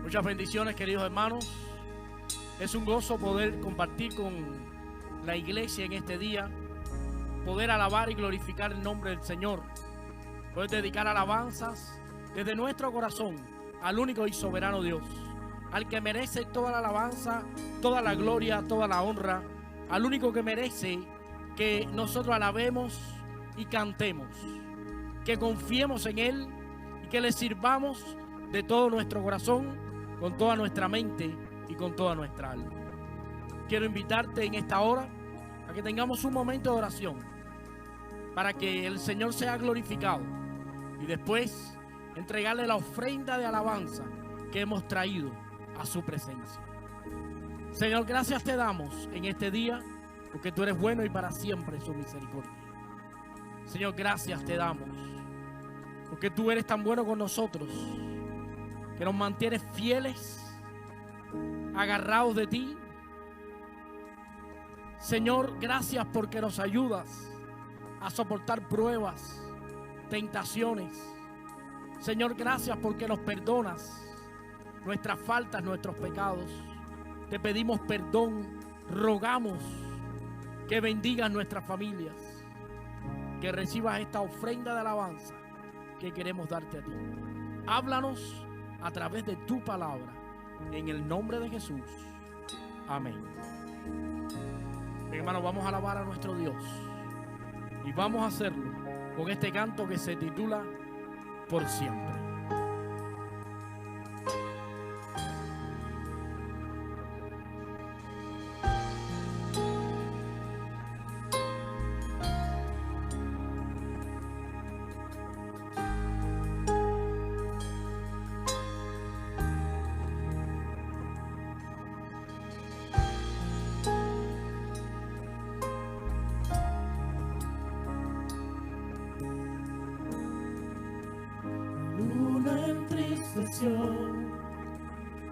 Muchas bendiciones, queridos hermanos. Es un gozo poder compartir con la iglesia en este día, poder alabar y glorificar el nombre del Señor, poder dedicar alabanzas desde nuestro corazón al único y soberano Dios, al que merece toda la alabanza, toda la gloria, toda la honra, al único que merece que nosotros alabemos y cantemos, que confiemos en Él y que le sirvamos de todo nuestro corazón, con toda nuestra mente y con toda nuestra alma. Quiero invitarte en esta hora a que tengamos un momento de oración para que el Señor sea glorificado y después entregarle la ofrenda de alabanza que hemos traído a su presencia. Señor, gracias te damos en este día porque tú eres bueno y para siempre su misericordia. Señor, gracias te damos porque tú eres tan bueno con nosotros, que nos mantienes fieles, agarrados de ti. Señor, gracias porque nos ayudas a soportar pruebas, tentaciones. Señor, gracias porque nos perdonas nuestras faltas, nuestros pecados. Te pedimos perdón, rogamos que bendigas nuestras familias, que recibas esta ofrenda de alabanza que queremos darte a ti. Háblanos a través de tu palabra, en el nombre de Jesús. Amén. Bien, hermanos, vamos a alabar a nuestro Dios y vamos a hacerlo con este canto que se titula Por Siempre.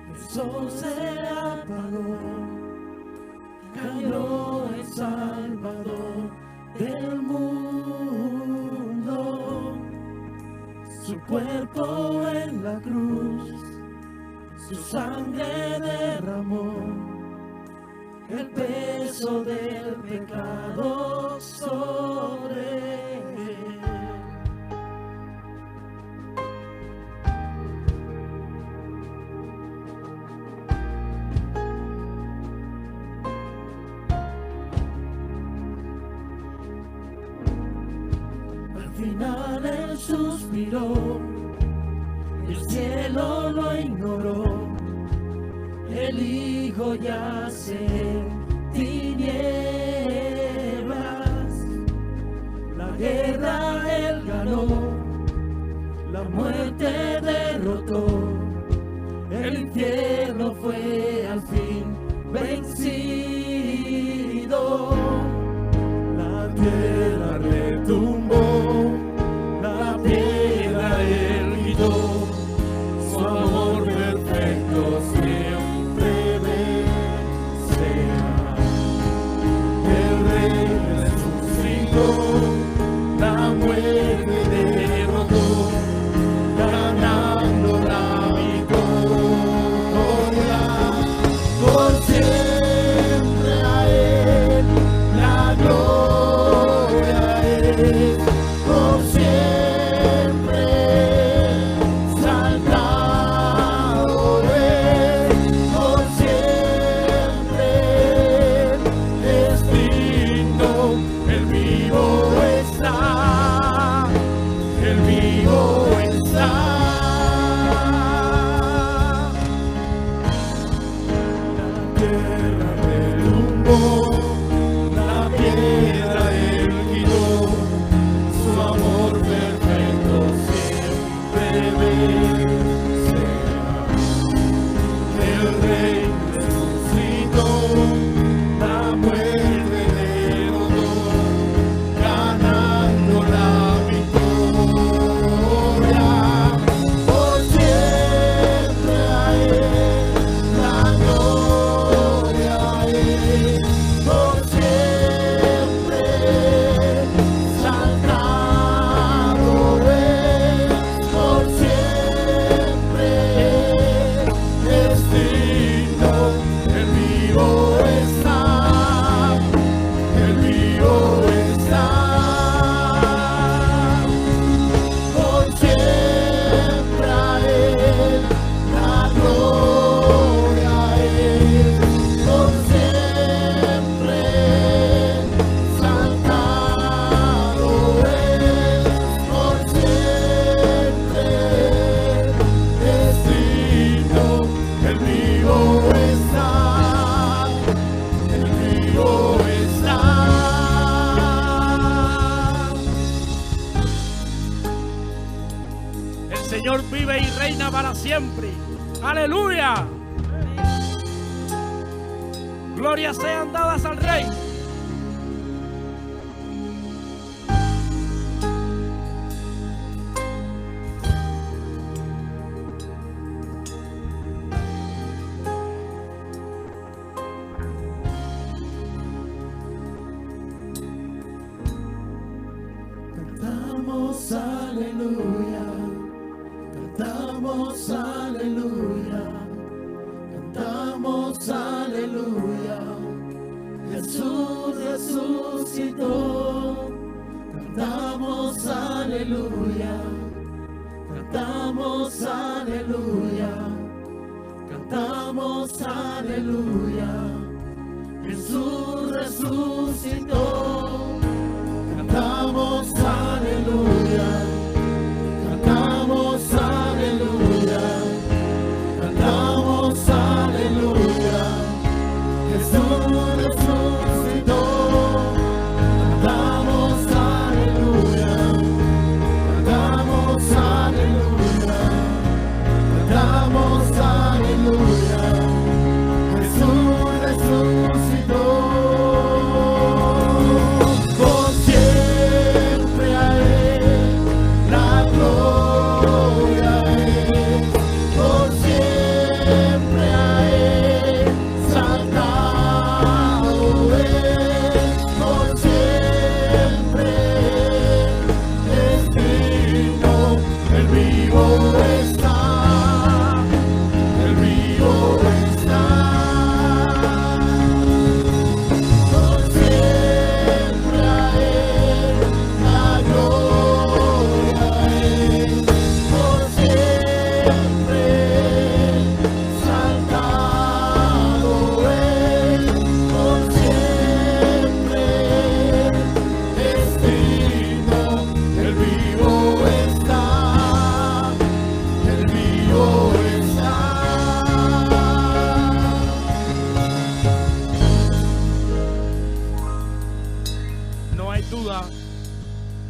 El sol se apagó, cayó el Salvador del mundo. Su cuerpo en la cruz, su sangre derramó, el peso del pecado sobre él. Al final él suspiró, el cielo lo ignoró, el Hijo yace en tinieblas. La guerra él ganó, la muerte derrotó, el infierno fue al fin vencido. La tierra retumbó, la piedra él quitó, su amor perfecto siempre vencerá. El Rey resucitó, la muerte derrotó, ganando la siempre. Aleluya. Gloria sean dadas al Rey. Cantamos aleluya, cantamos aleluya, cantamos aleluya. Jesús resucitó, cantamos aleluya, cantamos aleluya, cantamos aleluya. Jesús resucitó. Cantamos aleluya, cantamos aleluya, cantamos aleluya. Jesús resucitó. Cantamos aleluya, cantamos aleluya, cantamos aleluya. Jesús resucitó.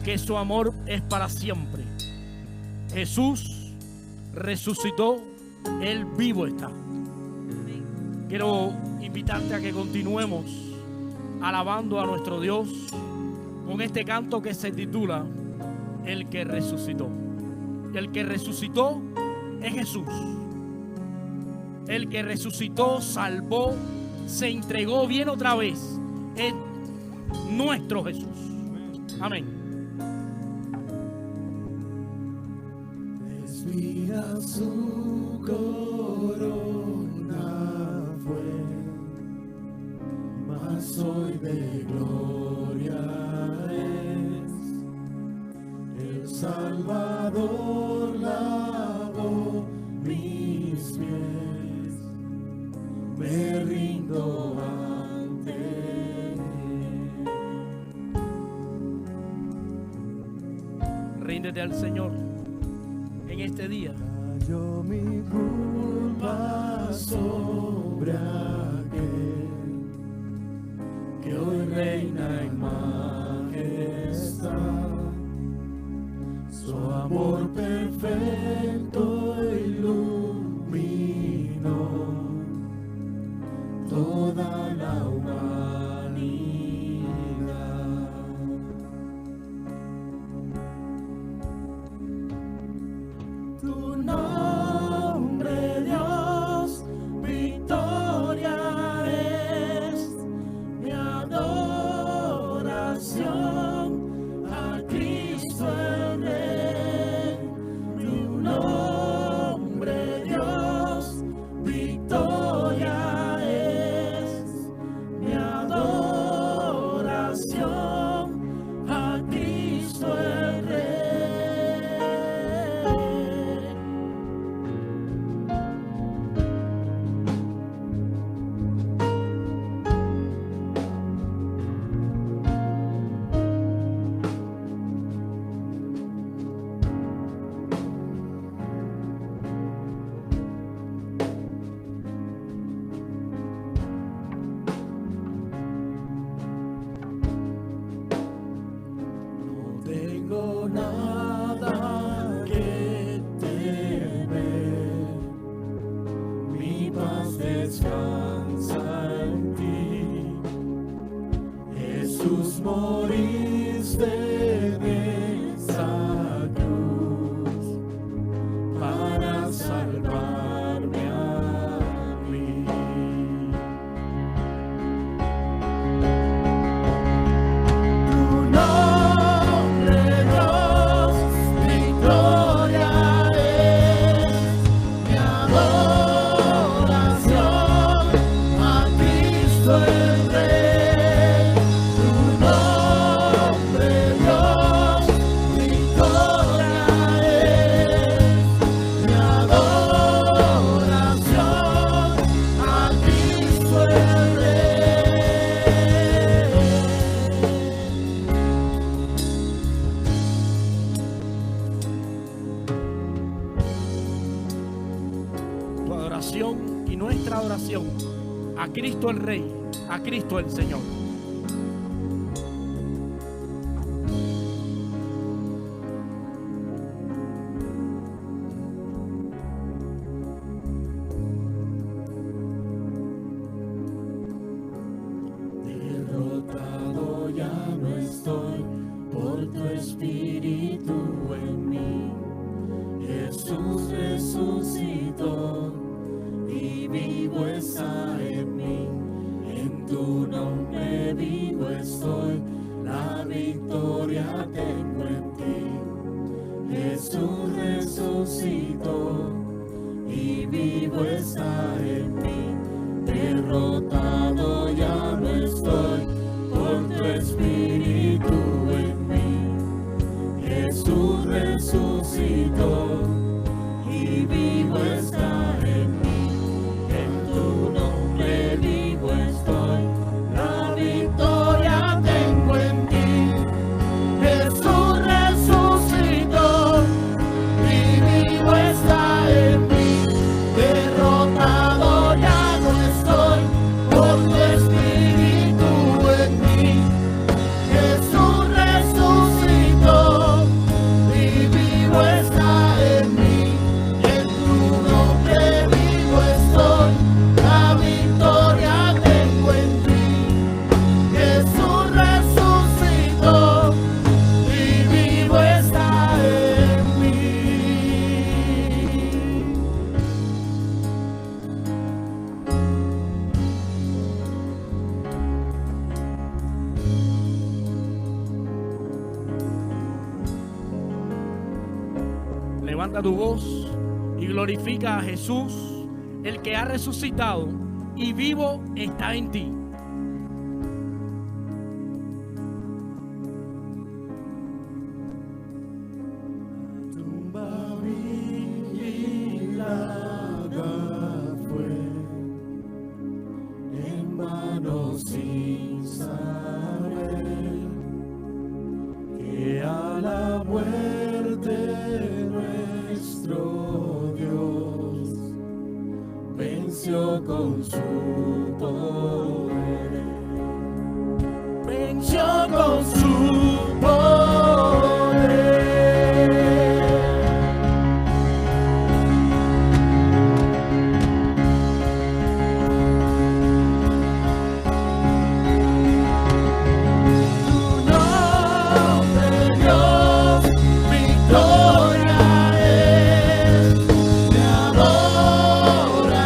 Que su amor es para siempre. Jesús resucitó, Él vivo está. Quiero invitarte a que continuemos alabando a nuestro Dios con este canto que se titula El que resucitó. El que resucitó es Jesús. El que resucitó, salvó, se entregó, viene otra vez. Es nuestro Jesús. Amén. Respira su corona fue, mas hoy de gloria es. El Salvador lavó mis pies, me rindo ante Él. Ríndete al Señor en este día. Cayó mi culpa sobre aquel que hoy reina en majestad. Su amor perfecto iluminó toda la humanidad. Tu nombre, Dios, victoria es mi adoración a Cristo el Rey. Tu nombre, descansa en ti. Jesús, moriste en esa cruz para salvarme a mí. Tu nombre, Dios, victoria es mi adoración a Cristo el Rey. Tu nombre, Dios, victoria es mi adoración a Cristo el Tu adoración y nuestra adoración a Cristo el Rey, a Cristo el Señor. Derrotado ya no estoy por tu espíritu en mí. Jesús resucitó y vivo está en mí. En tu nombre vivo estoy, la victoria tengo en ti. Jesús resucitó y vivo está en mí. Derrotado ya no estoy por tu espíritu en mí. Jesús resucitó y vivo está en mí. En tu nombre vivo estoy, la victoria tengo en ti. Jesús resucitó y vivo está en mí. Derrotado ya no estoy por tu espíritu en mí. Jesús resucitó y vivo está en mí. En tu nombre vivo estoy, la victoria tengo en ti. Jesús resucitó y vivo está en mí. Levanta tu voz y glorifica a Jesús, el que ha resucitado y vivo está en ti. Tumba vigilada fue, en vano sin saber que a la muerte nuestro Dios venció con su poder. Venció con su poder. Tu nombre, Dios, victoria es mi adoración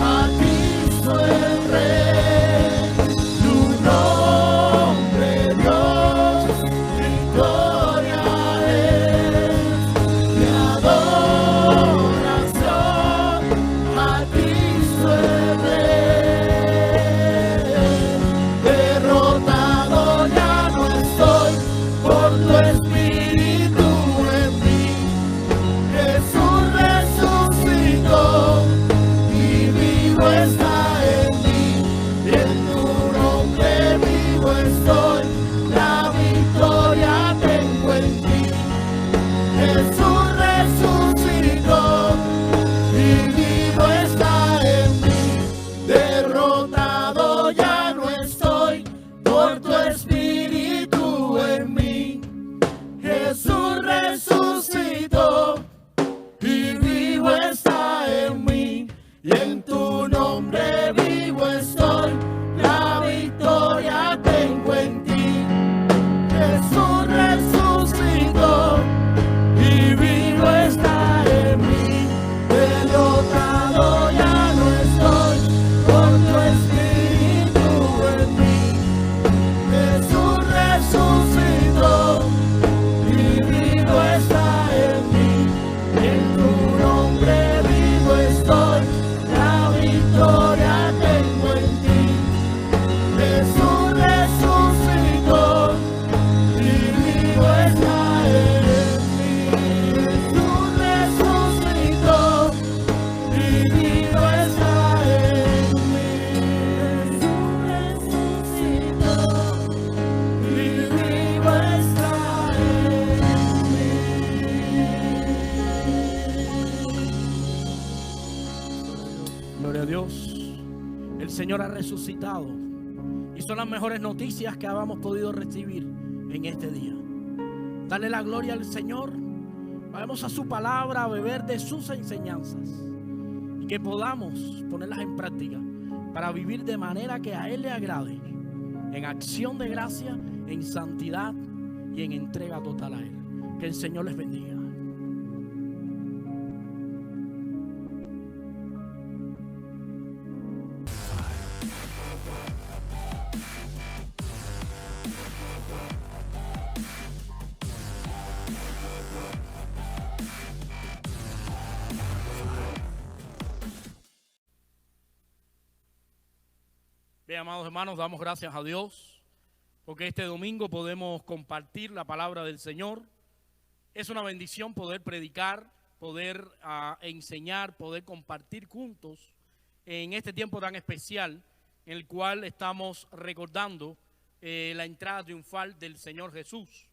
a Cristo el Rey. Tu nombre, Gloria a Dios. El Señor ha resucitado y son las mejores noticias que habíamos podido recibir en este día. Dale la gloria al Señor. Vayamos a su palabra, a beber de sus enseñanzas y que podamos ponerlas en práctica para vivir de manera que a Él le agrade, en acción de gracia, en santidad y en entrega total a Él. Que el Señor les bendiga. Bien, amados hermanos, damos gracias a Dios porque este domingo podemos compartir la palabra del Señor. Es una bendición poder predicar, poder enseñar, poder compartir juntos en este tiempo tan especial en el cual estamos recordando la entrada triunfal del Señor Jesús.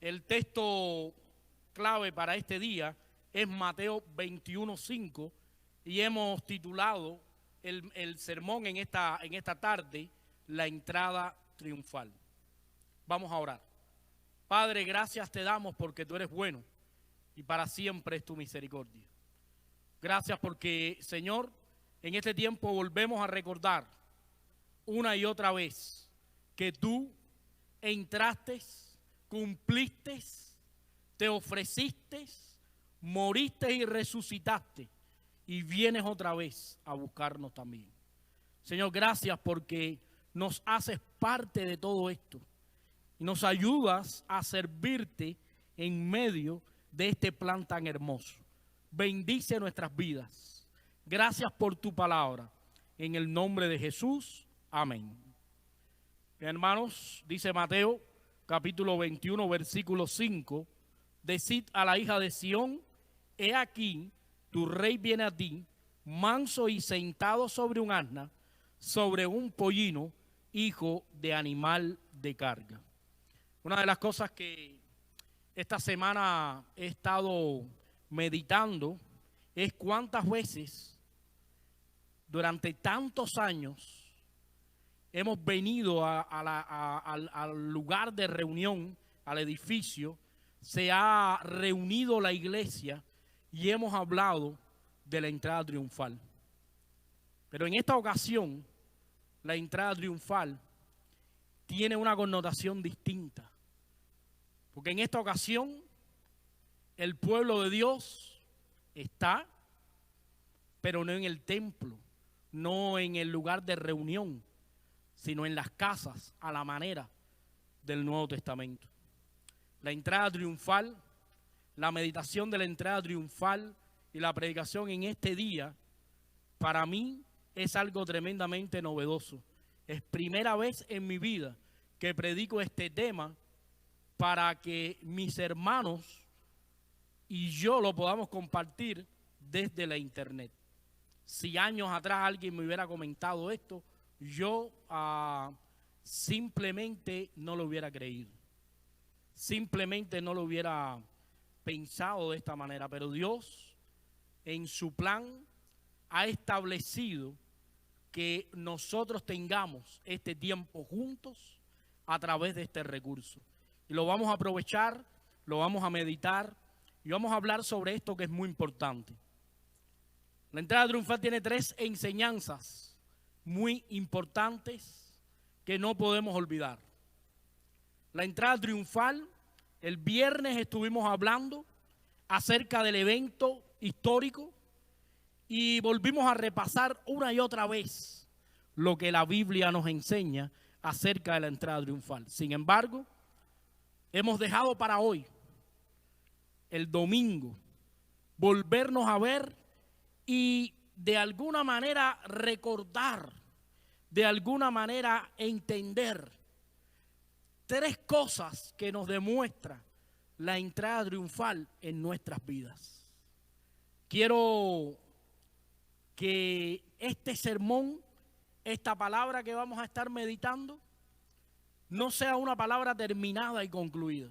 El texto clave para este día es Mateo 21:5 y hemos titulado el sermón en esta tarde, la entrada triunfal. Vamos a orar. Padre, gracias te damos porque tú eres bueno y para siempre es tu misericordia. Gracias porque, Señor, en este tiempo volvemos a recordar una y otra vez que tú entraste, cumpliste, te ofreciste, moriste y resucitaste. Y vienes otra vez a buscarnos también. Señor, gracias porque nos haces parte de todo esto. Y nos ayudas a servirte en medio de este plan tan hermoso. Bendice nuestras vidas. Gracias por tu palabra. En el nombre de Jesús. Amén. Bien, hermanos, dice Mateo, capítulo 21, versículo 5. Decid a la hija de Sión, he aquí, tu rey viene a ti, manso y sentado sobre un asna, sobre un pollino, hijo de animal de carga. Una de las cosas que esta semana he estado meditando es cuántas veces durante tantos años hemos venido al lugar de reunión, al edificio, se ha reunido la iglesia y hemos hablado de la entrada triunfal. Pero en esta ocasión, la entrada triunfal tiene una connotación distinta. Porque en esta ocasión, el pueblo de Dios está, pero no en el templo, no en el lugar de reunión, sino en las casas, a la manera del Nuevo Testamento. La entrada triunfal, la meditación de la entrada triunfal y la predicación en este día, para mí es algo tremendamente novedoso. Es primera vez en mi vida que predico este tema para que mis hermanos y yo lo podamos compartir desde la internet. Si años atrás alguien me hubiera comentado esto, yo simplemente no lo hubiera creído. Simplemente no lo hubiera pensado de esta manera, pero Dios en su plan ha establecido que nosotros tengamos este tiempo juntos a través de este recurso. Y lo vamos a aprovechar, lo vamos a meditar y vamos a hablar sobre esto que es muy importante. La entrada triunfal tiene 3 enseñanzas muy importantes que no podemos olvidar. La entrada triunfal, el viernes estuvimos hablando acerca del evento histórico y volvimos a repasar una y otra vez lo que la Biblia nos enseña acerca de la entrada triunfal. Sin embargo, hemos dejado para hoy, el domingo, volvernos a ver y de alguna manera recordar, de alguna manera entender 3 cosas que nos demuestra la entrada triunfal en nuestras vidas. Quiero que este sermón, esta palabra que vamos a estar meditando, no sea una palabra terminada y concluida,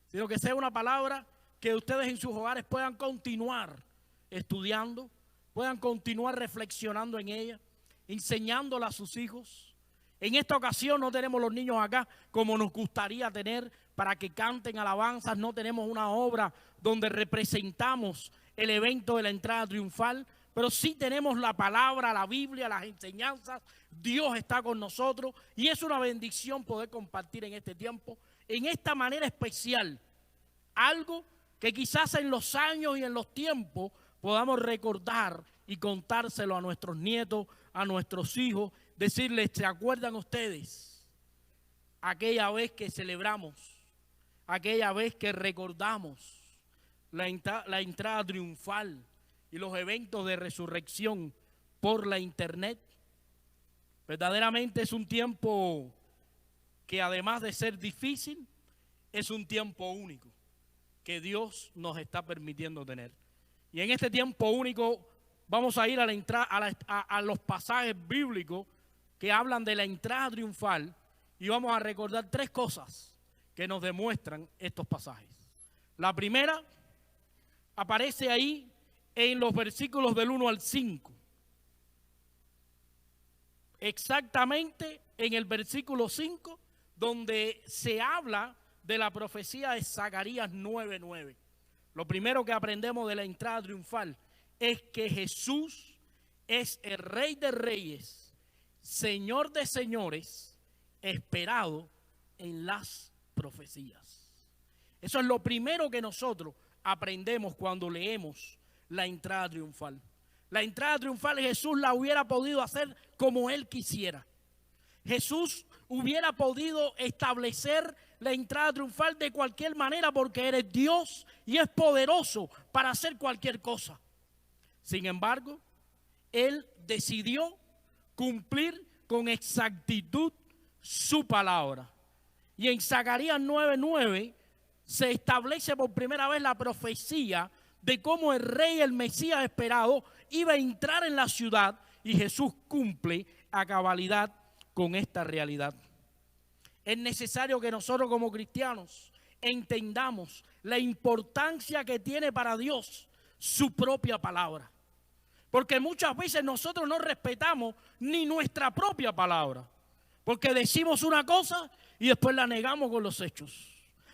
sino que sea una palabra que ustedes en sus hogares puedan continuar estudiando, puedan continuar reflexionando en ella, enseñándola a sus hijos. En esta ocasión no tenemos los niños acá como nos gustaría tener para que canten alabanzas. No tenemos una obra donde representamos el evento de la entrada triunfal, pero sí tenemos la palabra, la Biblia, las enseñanzas. Dios está con nosotros y es una bendición poder compartir en este tiempo, en esta manera especial, algo que quizás en los años y en los tiempos podamos recordar y contárselo a nuestros nietos, a nuestros hijos, decirles: ¿se acuerdan ustedes aquella vez que celebramos, aquella vez que recordamos la entrada triunfal y los eventos de resurrección por la internet? Verdaderamente es un tiempo que, además de ser difícil, es un tiempo único que Dios nos está permitiendo tener. Y en este tiempo único vamos a ir a los pasajes bíblicos que hablan de la entrada triunfal y vamos a recordar tres cosas que nos demuestran estos pasajes. La primera aparece ahí en los versículos del 1 al 5. Exactamente en el versículo 5, donde se habla de la profecía de Zacarías 9:9. Lo primero que aprendemos de la entrada triunfal es que Jesús es el Rey de Reyes, Señor de señores, esperado en las profecías. Eso es lo primero que nosotros aprendemos cuando leemos la entrada triunfal. La entrada triunfal Jesús la hubiera podido hacer como Él quisiera. Jesús hubiera podido establecer la entrada triunfal de cualquier manera porque Él es Dios y es poderoso para hacer cualquier cosa. Sin embargo, Él decidió cumplir con exactitud su palabra. Y en Zacarías 9:9 se establece por primera vez la profecía de cómo el rey, el Mesías esperado, iba a entrar en la ciudad, y Jesús cumple a cabalidad con esta realidad. Es necesario que nosotros como cristianos entendamos la importancia que tiene para Dios su propia palabra. Porque muchas veces nosotros no respetamos ni nuestra propia palabra. Porque decimos una cosa y después la negamos con los hechos.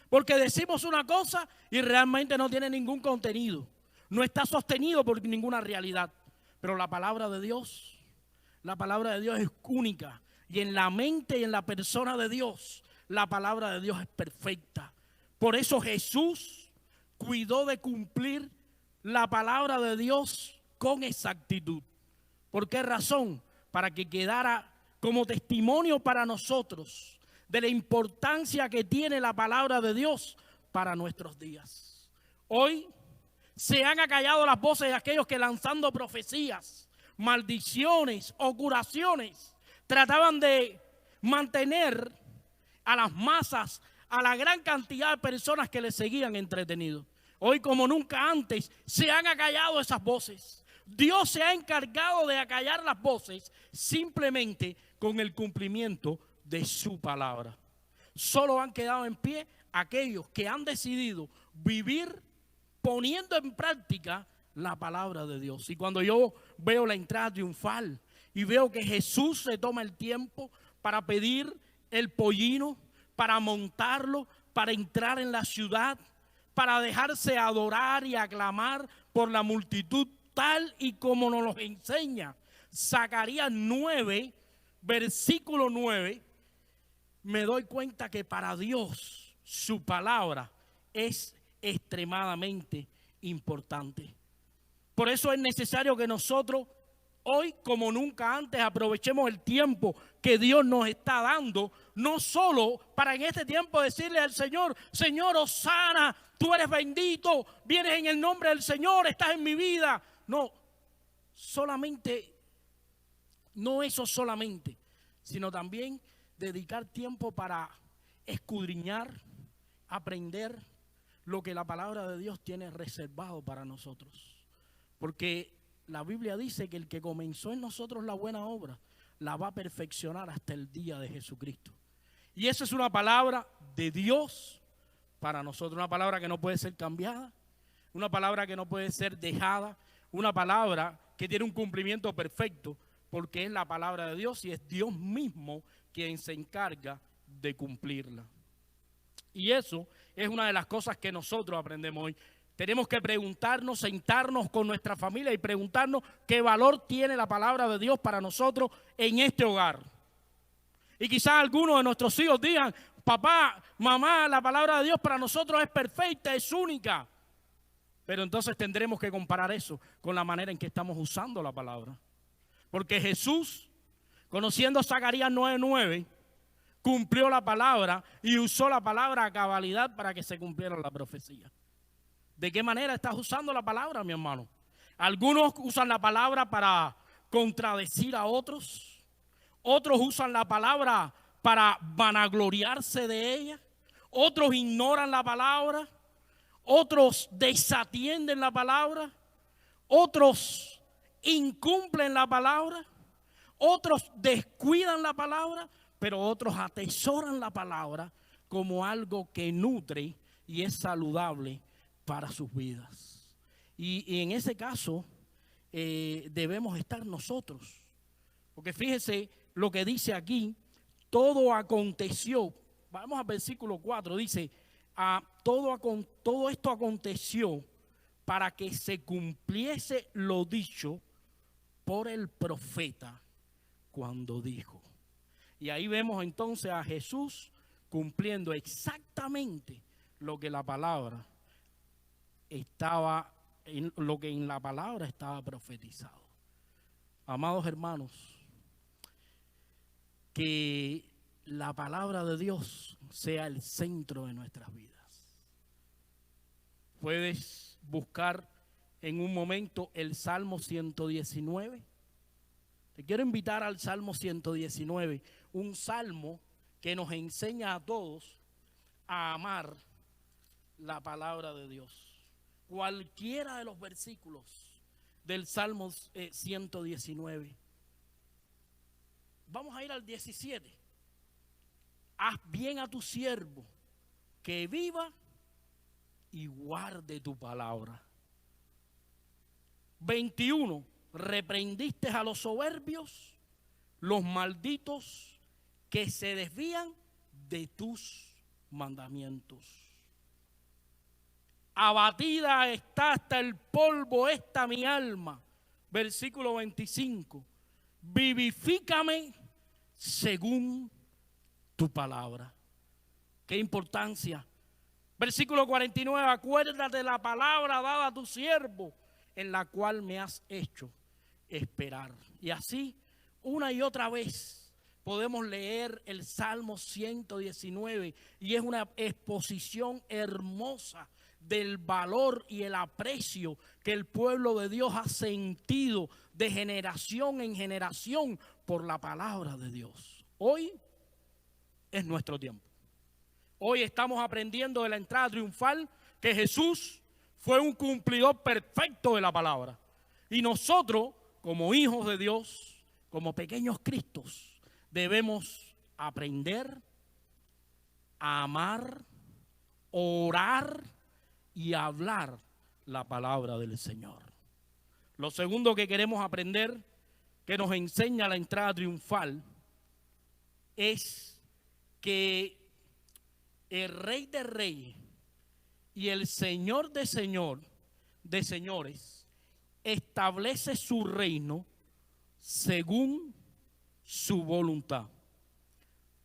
Porque decimos una cosa y realmente no tiene ningún contenido. No está sostenido por ninguna realidad. Pero la palabra de Dios es única. Y en la mente y en la persona de Dios, la palabra de Dios es perfecta. Por eso Jesús cuidó de cumplir la palabra de Dios con exactitud. ¿Por qué razón? Para que quedara como testimonio para nosotros de la importancia que tiene la palabra de Dios para nuestros días. Hoy se han acallado las voces de aquellos que, lanzando profecías, maldiciones o curaciones, trataban de mantener a las masas, a la gran cantidad de personas que les seguían entretenidos. Hoy, como nunca antes, se han acallado esas voces. Dios se ha encargado de acallar las voces simplemente con el cumplimiento de su palabra. Solo han quedado en pie aquellos que han decidido vivir poniendo en práctica la palabra de Dios. Y cuando yo veo la entrada triunfal y veo que Jesús se toma el tiempo para pedir el pollino, para montarlo, para entrar en la ciudad, para dejarse adorar y aclamar por la multitud, tal y como nos lo enseña Zacarías 9, versículo 9, me doy cuenta que para Dios su palabra es extremadamente importante. Por eso es necesario que nosotros hoy, como nunca antes, aprovechemos el tiempo que Dios nos está dando, no solo para en este tiempo decirle al Señor: Señor, hosana, tú eres bendito, vienes en el nombre del Señor, estás en mi vida. No, eso solamente, sino también dedicar tiempo para escudriñar, aprender lo que la palabra de Dios tiene reservado para nosotros. Porque la Biblia dice que el que comenzó en nosotros la buena obra, la va a perfeccionar hasta el día de Jesucristo. Y esa es una palabra de Dios para nosotros, una palabra que no puede ser cambiada, una palabra que no puede ser dejada, una palabra que tiene un cumplimiento perfecto, porque es la palabra de Dios y es Dios mismo quien se encarga de cumplirla. Y eso es una de las cosas que nosotros aprendemos hoy. Tenemos que preguntarnos, sentarnos con nuestra familia y preguntarnos qué valor tiene la palabra de Dios para nosotros en este hogar. Y quizás algunos de nuestros hijos digan: papá, mamá, la palabra de Dios para nosotros es perfecta, es única. Pero entonces tendremos que comparar eso con la manera en que estamos usando la palabra. Porque Jesús, conociendo a Zacarías 9:9, cumplió la palabra y usó la palabra a cabalidad para que se cumpliera la profecía. ¿De qué manera estás usando la palabra, mi hermano? Algunos usan la palabra para contradecir a otros. Otros usan la palabra para vanagloriarse de ella. Otros ignoran la palabra. Otros desatienden la palabra. Otros incumplen la palabra. Otros descuidan la palabra. Pero otros atesoran la palabra como algo que nutre y es saludable para sus vidas. Y en ese caso debemos estar nosotros. Porque fíjese lo que dice aquí: todo aconteció. Vamos al versículo 4, dice: todo esto aconteció para que se cumpliese lo dicho por el profeta cuando dijo. Y ahí vemos entonces a Jesús cumpliendo exactamente lo que la palabra estaba, lo que en la palabra estaba profetizado. Amados hermanos, que la palabra de Dios sea el centro de nuestras vidas. Puedes buscar en un momento el Salmo 119. Te quiero invitar al Salmo 119, un salmo que nos enseña a todos a amar la palabra de Dios. Cualquiera de los versículos del Salmo 119. Vamos a ir al 17. Haz bien a tu siervo, que viva y guarde tu palabra. 21. Reprendiste a los soberbios, los malditos que se desvían de tus mandamientos. Abatida está hasta el polvo esta mi alma. Versículo 25. Vivifícame según tu palabra. Qué importancia. Versículo 49. Acuérdate de la palabra dada a tu siervo, en la cual me has hecho esperar. Y así, una y otra vez, podemos leer el Salmo 119 y es una exposición hermosa del valor y el aprecio que el pueblo de Dios ha sentido de generación en generación por la palabra de Dios. Hoy es nuestro tiempo. Hoy estamos aprendiendo de la entrada triunfal que Jesús fue un cumplidor perfecto de la palabra. Y nosotros, como hijos de Dios, como pequeños Cristos, debemos aprender a amar, orar y hablar la palabra del Señor. Lo segundo que queremos aprender, que nos enseña la entrada triunfal, es que el Rey de Reyes y el Señor de señores establece su reino según su voluntad.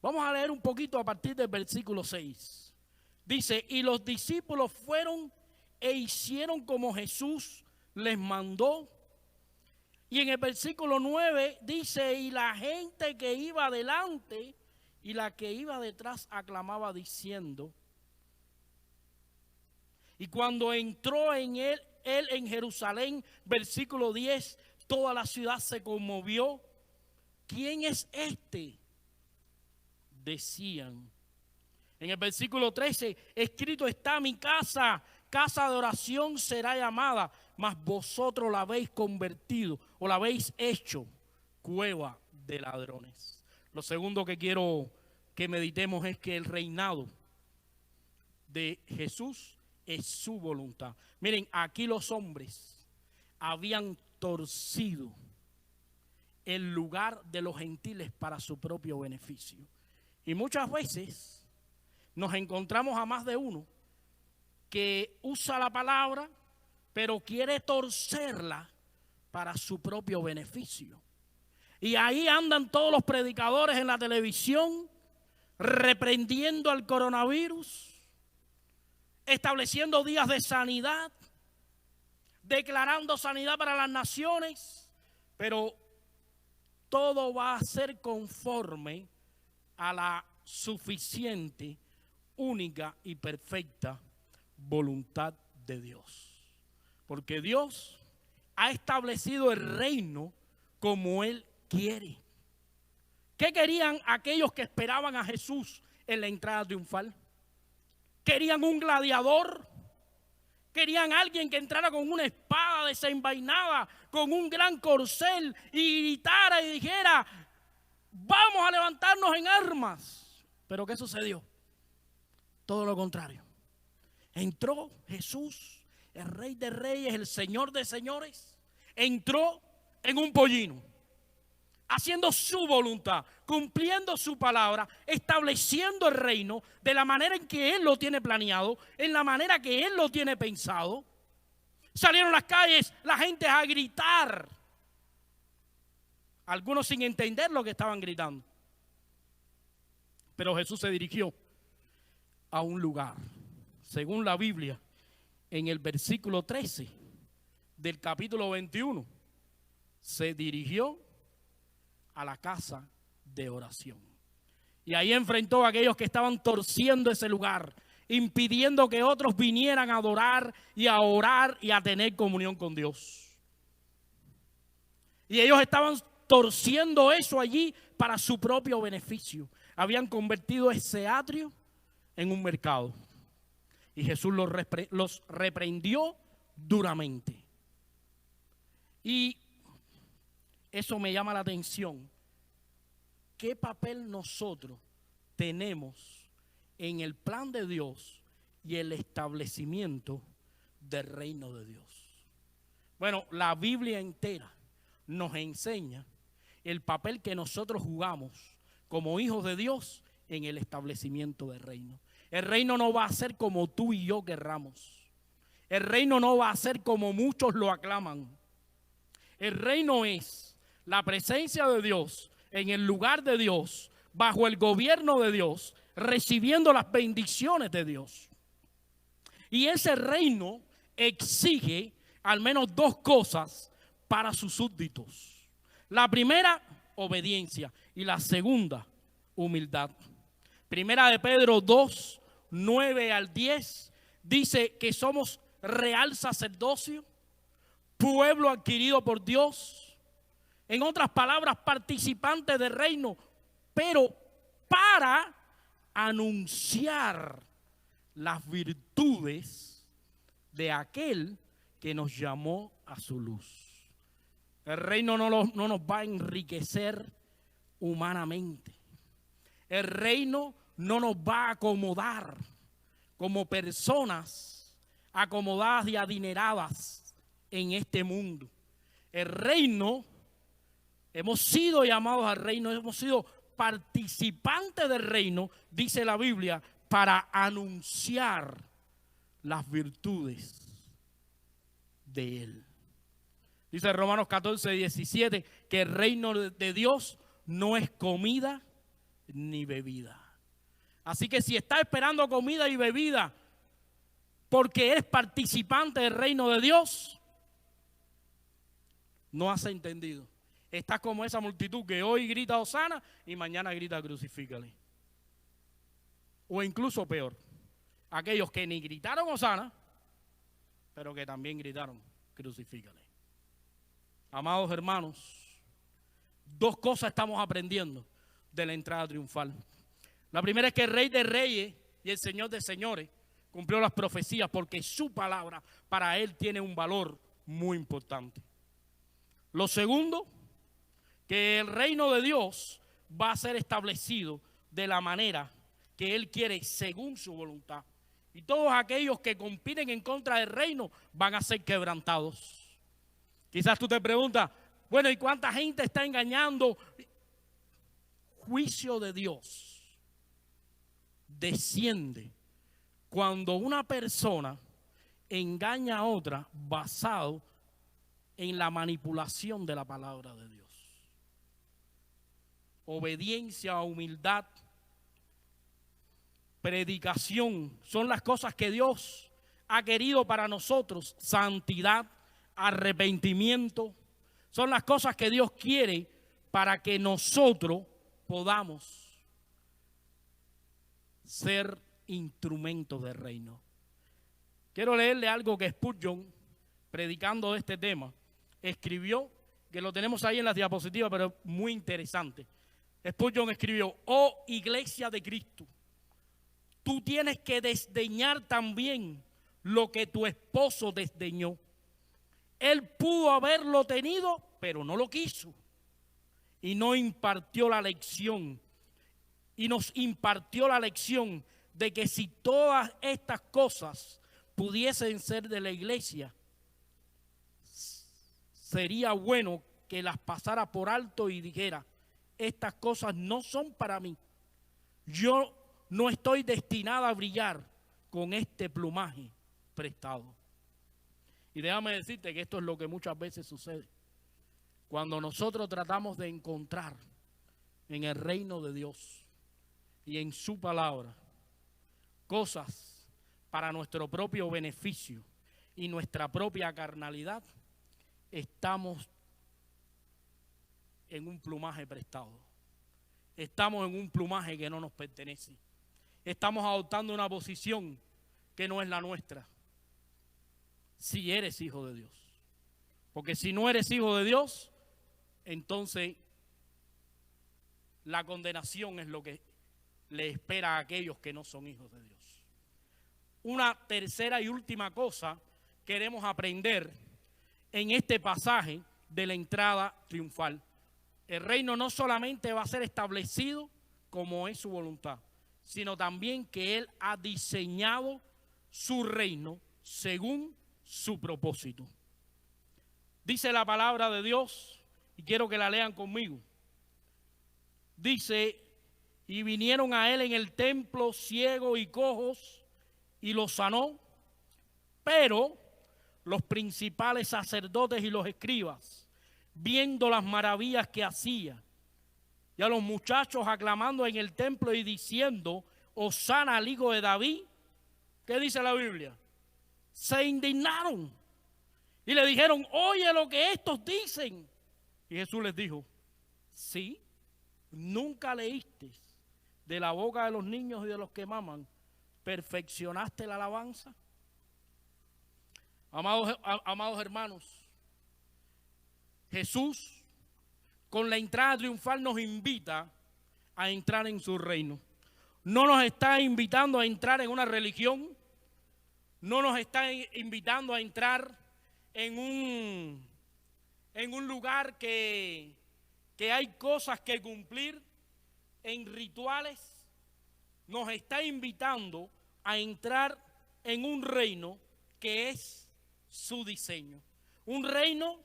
Vamos a leer un poquito a partir del versículo 6. Dice: y los discípulos fueron e hicieron como Jesús les mandó. Y en el versículo 9 dice: y la gente que iba adelante y la que iba detrás aclamaba diciendo. Y cuando entró en él en Jerusalén, versículo 10, toda la ciudad se conmovió. ¿Quién es este?, decían. En el versículo 13, escrito está: mi casa, casa de oración será llamada, mas vosotros la habéis convertido o la habéis hecho cueva de ladrones. Lo segundo que quiero que meditemos es que el reinado de Jesús es su voluntad. Miren, aquí los hombres habían torcido el lugar de los gentiles para su propio beneficio. Y muchas veces nos encontramos a más de uno que usa la palabra, pero quiere torcerla para su propio beneficio. Y ahí andan todos los predicadores en la televisión reprendiendo al coronavirus, estableciendo días de sanidad, declarando sanidad para las naciones, pero todo va a ser conforme a la suficiente, única y perfecta voluntad de Dios. Porque Dios ha establecido el reino como Él quiere. ¿Qué querían aquellos que esperaban a Jesús en la entrada triunfal? ¿Querían un gladiador? ¿Querían alguien que entrara con una espada desenvainada, con un gran corcel y gritara y dijera, vamos a levantarnos en armas? ¿Pero qué sucedió? Todo lo contrario. Entró Jesús, el Rey de Reyes, el Señor de Señores, entró en un pollino, haciendo su voluntad, cumpliendo su palabra, estableciendo el reino de la manera en que Él lo tiene planeado, en la manera que Él lo tiene pensado. Salieron a las calles la gente a gritar, algunos sin entender lo que estaban gritando. Pero Jesús se dirigió a un lugar, según la Biblia, en el versículo 13 del capítulo 21, se dirigió a la casa de oración. Y ahí enfrentó a aquellos que estaban torciendo ese lugar, impidiendo que otros vinieran a adorar y a orar y a tener comunión con Dios. Y ellos estaban torciendo eso allí para su propio beneficio. Habían convertido ese atrio en un mercado. Y Jesús los reprendió duramente. Y eso me llama la atención. ¿Qué papel nosotros tenemos en el plan de Dios y el establecimiento del reino de Dios? Bueno, la Biblia entera nos enseña el papel que nosotros jugamos como hijos de Dios en el establecimiento del reino. El reino no va a ser como tú y yo querramos. El reino no va a ser como muchos lo aclaman. El reino es la presencia de Dios en el lugar de Dios, bajo el gobierno de Dios, recibiendo las bendiciones de Dios. Y ese reino exige al menos dos cosas para sus súbditos. La primera, obediencia, y la segunda, humildad. Primera de Pedro 2, 9 al 10, dice que somos real sacerdocio, pueblo adquirido por Dios. En otras palabras, participantes del reino, pero para anunciar las virtudes de aquel que nos llamó a su luz. El reino no nos va a enriquecer humanamente. El reino no nos va a acomodar como personas acomodadas y adineradas en este mundo. El reino, hemos sido llamados al reino, hemos sido participantes del reino, dice la Biblia, para anunciar las virtudes de Él. Dice Romanos 14, 17, que el reino de Dios no es comida ni bebida. Así que si estás esperando comida y bebida porque eres participante del reino de Dios, no has entendido. Estás como esa multitud que hoy grita Hosana y mañana grita crucifícale. O incluso peor, aquellos que ni gritaron Hosana, pero que también gritaron crucifícale. Amados hermanos, dos cosas estamos aprendiendo de la entrada triunfal. La primera es que el Rey de Reyes y el Señor de Señores cumplió las profecías porque su palabra para Él tiene un valor muy importante. Lo segundo, que el reino de Dios va a ser establecido de la manera que Él quiere según su voluntad. Y todos aquellos que compiten en contra del reino van a ser quebrantados. Quizás tú te preguntas, bueno, ¿y cuánta gente está engañando? Juicio de Dios desciende cuando una persona engaña a otra basado en la manipulación de la palabra de Dios. Obediencia, humildad, predicación son las cosas que Dios ha querido para nosotros. Santidad, arrepentimiento, son las cosas que Dios quiere para que nosotros podamos ser instrumentos del reino. Quiero leerle algo que Spurgeon, predicando este tema, escribió, que lo tenemos ahí en las diapositivas, pero es muy interesante. Spurgeon escribió: oh iglesia de Cristo, tú tienes que desdeñar también lo que tu esposo desdeñó. Él pudo haberlo tenido, pero no lo quiso. Y no impartió la lección. Y nos impartió la lección de que si todas estas cosas pudiesen ser de la iglesia, sería bueno que las pasara por alto y dijera: estas cosas no son para mí. Yo no estoy destinada a brillar con este plumaje prestado. Y déjame decirte que esto es lo que muchas veces sucede. Cuando nosotros tratamos de encontrar en el reino de Dios y en su palabra cosas para nuestro propio beneficio y nuestra propia carnalidad, estamos en un plumaje prestado. Estamos en un plumaje que no nos pertenece. Estamos adoptando una posición que no es la nuestra. Si eres hijo de Dios. Porque si no eres hijo de Dios, entonces la condenación es lo que le espera a aquellos que no son hijos de Dios. Una tercera y última cosa queremos aprender en este pasaje de la entrada triunfal. El reino no solamente va a ser establecido como es su voluntad, sino también que Él ha diseñado su reino según su propósito. Dice la palabra de Dios, y quiero que la lean conmigo. Dice: y vinieron a Él en el templo ciegos y cojos, y los sanó. Pero los principales sacerdotes y los escribas, viendo las maravillas que hacía, y a los muchachos aclamando en el templo y diciendo: Hosana al hijo de David, ¿qué dice la Biblia? Se indignaron y le dijeron: oye lo que estos dicen. Y Jesús les dijo: sí, nunca leíste de la boca de los niños y de los que maman, perfeccionaste la alabanza. Amados hermanos, Jesús con la entrada triunfal nos invita a entrar en su reino. No nos está invitando a entrar en una religión, no nos está invitando a entrar en un lugar que hay cosas que cumplir, en rituales. Nos está invitando a entrar en un reino que es su diseño. Un reino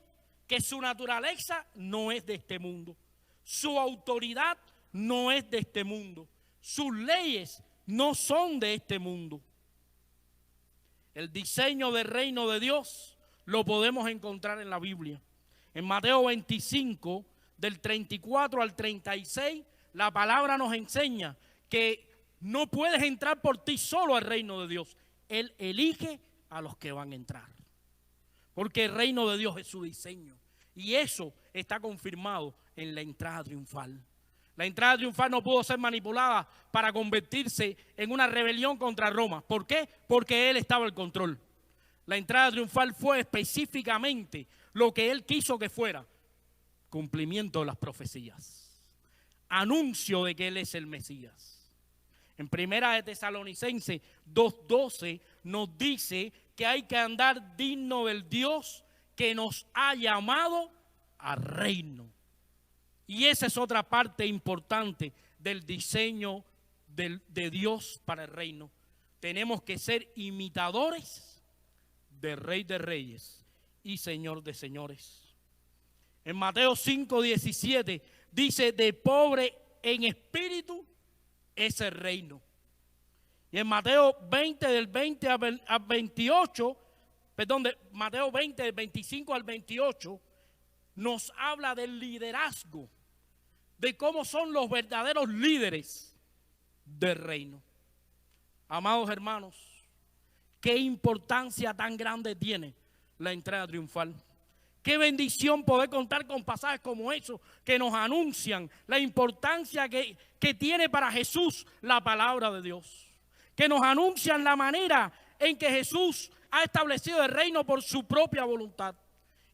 que su naturaleza no es de este mundo. Su autoridad no es de este mundo. Sus leyes no son de este mundo. El diseño del reino de Dios lo podemos encontrar en la Biblia. En Mateo 25, del 34 al 36, la palabra nos enseña que no puedes entrar por ti solo al reino de Dios. Él elige a los que van a entrar. Porque el reino de Dios es su diseño. Y eso está confirmado en la entrada triunfal. La entrada triunfal no pudo ser manipulada para convertirse en una rebelión contra Roma. ¿Por qué? Porque Él estaba al control. La entrada triunfal fue específicamente lo que Él quiso que fuera: cumplimiento de las profecías, anuncio de que Él es el Mesías. En Primera de Tesalonicenses 2:12 nos dice que hay que andar digno del Dios que nos ha llamado al reino. Y esa es otra parte importante del diseño de Dios para el reino. Tenemos que ser imitadores del Rey de Reyes y Señor de señores. En Mateo 5:17 dice: de pobre en espíritu es el reino. Y en Mateo 20 del 20 al 28, perdón, de Mateo 20 del 25 al 28, nos habla del liderazgo, de cómo son los verdaderos líderes del reino. Amados hermanos, qué importancia tan grande tiene la entrada triunfal. Qué bendición poder contar con pasajes como esos que nos anuncian la importancia que tiene para Jesús la palabra de Dios. Que nos anuncian la manera en que Jesús ha establecido el reino por su propia voluntad.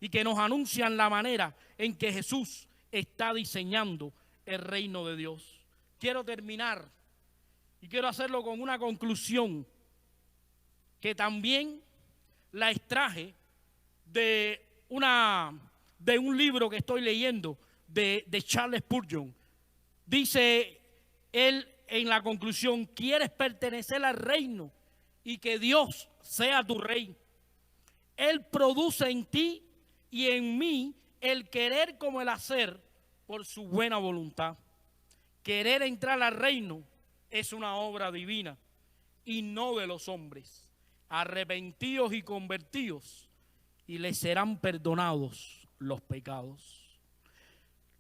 Y que nos anuncian la manera en que Jesús está diseñando el reino de Dios. Quiero terminar y quiero hacerlo con una conclusión que también la extraje de un libro que estoy leyendo de Charles Spurgeon. Dice él en la conclusión: ¿quieres pertenecer al reino y que Dios sea tu rey? Él produce en ti y en mí el querer como el hacer por su buena voluntad. Querer entrar al reino es una obra divina y no de los hombres. Arrepentidos y convertidos, y les serán perdonados los pecados.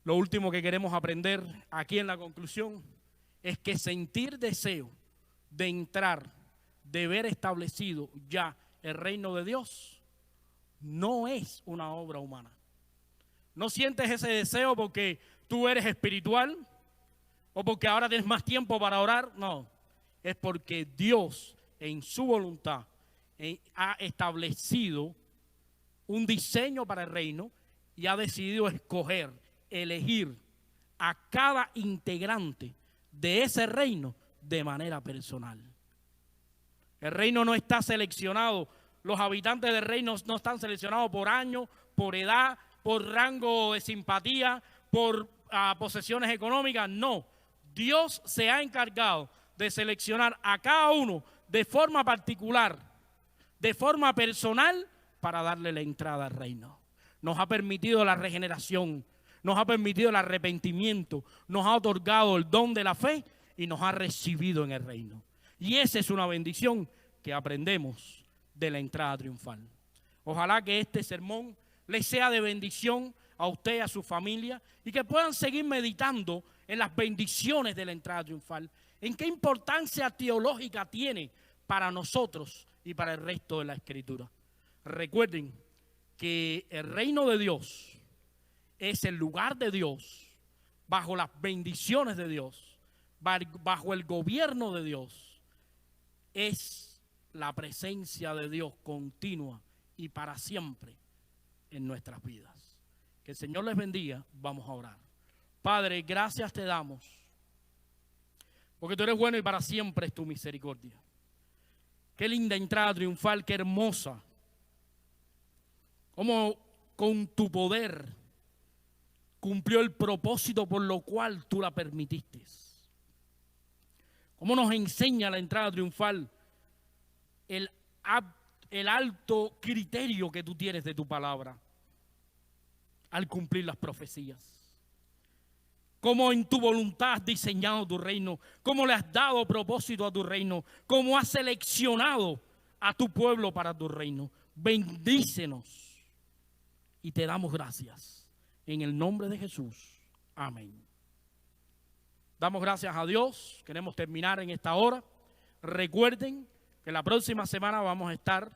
Lo último que queremos aprender aquí en la conclusión es que sentir deseo de entrar, de ver establecido ya el reino de Dios, no es una obra humana. No sientes ese deseo porque tú eres espiritual o porque ahora tienes más tiempo para orar. No, es porque Dios en su voluntad ha establecido un diseño para el reino y ha decidido escoger, elegir a cada integrante de ese reino de manera personal. El reino no está seleccionado, los habitantes del reino no están seleccionados por año, por edad, por rango de simpatía, por posesiones económicas. No, Dios se ha encargado de seleccionar a cada uno de forma particular, de forma personal, para darle la entrada al reino. Nos ha permitido la regeneración, nos ha permitido el arrepentimiento, nos ha otorgado el don de la fe y nos ha recibido en el reino. Y esa es una bendición que aprendemos de la entrada triunfal. Ojalá que este sermón les sea de bendición a usted y a su familia y que puedan seguir meditando en las bendiciones de la entrada triunfal, en qué importancia teológica tiene para nosotros y para el resto de la Escritura. Recuerden que el reino de Dios es el lugar de Dios, bajo las bendiciones de Dios, bajo el gobierno de Dios. Es la presencia de Dios continua y para siempre en nuestras vidas. Que el Señor les bendiga. Vamos a orar. Padre, gracias te damos, porque tú eres bueno y para siempre es tu misericordia. Qué linda entrada triunfal, qué hermosa. Cómo con tu poder cumplió el propósito por lo cual tú la permitiste. Cómo nos enseña la entrada triunfal el alto criterio que tú tienes de tu palabra al cumplir las profecías. Cómo en tu voluntad has diseñado tu reino, cómo le has dado propósito a tu reino, cómo has seleccionado a tu pueblo para tu reino. Bendícenos. Y te damos gracias en el nombre de Jesús. Amén. Damos gracias a Dios. Queremos terminar en esta hora. Recuerden que la próxima semana vamos a estar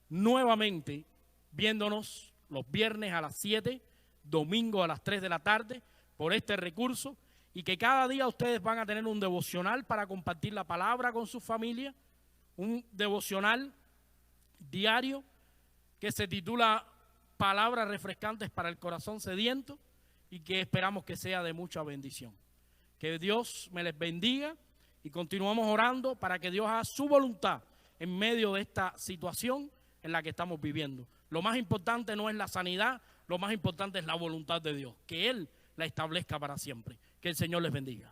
nuevamente viéndonos los viernes a las 7, domingo a las 3 de la tarde por este recurso, y que cada día ustedes van a tener un devocional para compartir la palabra con su familia, un devocional diario que se titula Palabras refrescantes para el corazón sediento, y que esperamos que sea de mucha bendición. Que Dios me les bendiga y continuamos orando para que Dios haga su voluntad en medio de esta situación en la que estamos viviendo. Lo más importante no es la sanidad, lo más importante es la voluntad de Dios, que Él la establezca para siempre. Que el Señor les bendiga.